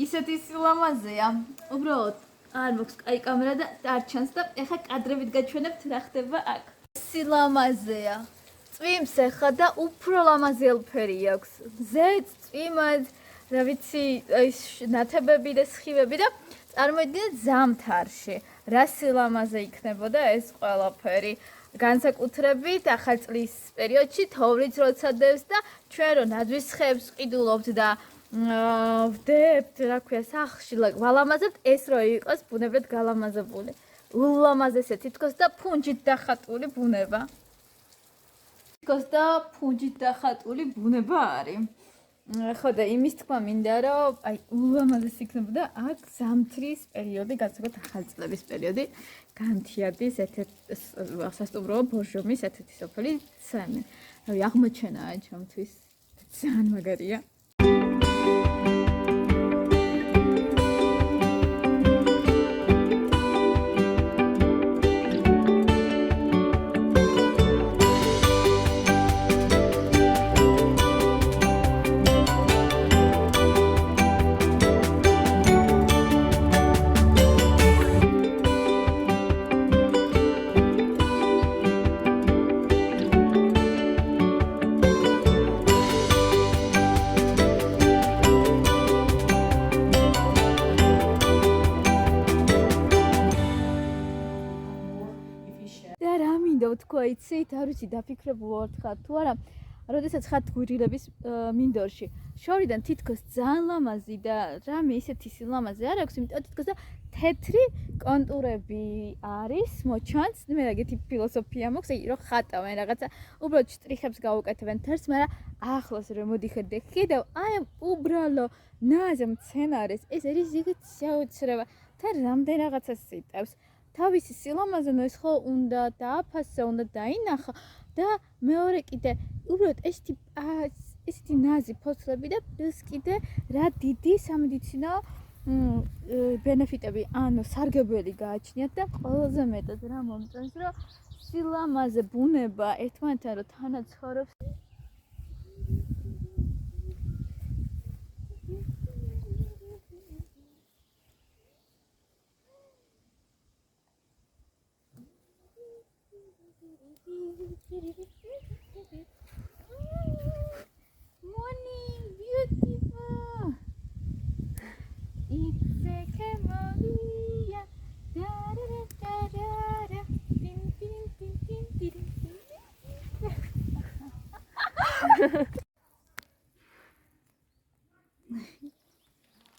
ისეთი სილამაზეა. უბრალოდ არ მოქვს კაი კამერა და არ ჩანს და ეხა კადრებით გაჩვენებთ რა ხდება აქ. სილამაზეა. წვიმს ეხა და უფრო ლამაზიელფერი აქვს. ზეც წვიმად, რა ვიცი, ნათებები და სხივები და წარმოიდგინეთ ზამთარში. რა სილამაზე იქნებოდა ეს ყველაფერი. განსაკუთრებით ახალწლის პერიოდში თოვლიც როცა დევს და ჩვენ რო ნაძვის ხეებს ყიდულობთ და ვდებთ, რა ქვია, სახლში ვალამაზებთ, ეს რო იყოს ბუნებრივად გალამაზებული. ულამაზესე თითქოს და ფუნჯით დახატული ბუნება. თითქოს და ფუნჯით დახატული ბუნება არის. ხო და იმის თქმა მინდა, რომ აი ულამაზესი იქნებოდა აქ ზამთრის პერიოდი, განსაკუთრებით ახალწლების პერიოდი, განთიადის სასტუმრო ბორჟომის ერთ-ერთი სოფელი ცემენ. რავი, აღმოჩენაა ჩემთვის ძალიან მაგარია. და რა მინდა ვთქვა, იცით, არ ვიცი დაფიქრებულ ვარ ხარ თუ არა, როდესაც ხართ გვირილების მინდორში, შორიდან თითქოს ძალიან ლამაზი და რამე ისეთი სილამაზე არ აქვს, იმიტომ თითქოს და თეთრი კონტურები არის, მოჩანს, მე რაგეთი ფილოსოფია მაქვს, რომ ხატავენ რაღაცა, უბრალოდ შტრიხებს გაუკეთებენ თერს, მაგრამ ახლოს რომ მოდიხარ და ხედავ, აი ამ უბრალო ნაზ მცენარეს, ეს არის ზიგით შეუცრება და რამდენ რაღაცას იტევს. თავისი სილამაზე ნუ ეს ხო უნდა დააფასო, უნდა დაინახო და მეორე კიდე უბრალოდ ესეთი ნაზი ფოთლები და პლუს კიდე რა დიდი სამედიცინო ბენეფიტები, ანუ სარგებლები გააჩნიათ და ყველაზე მეტად რა მომწონს, რომ სილამაზე ბუნება ერთმანეთთან რო თანაცხოვრობს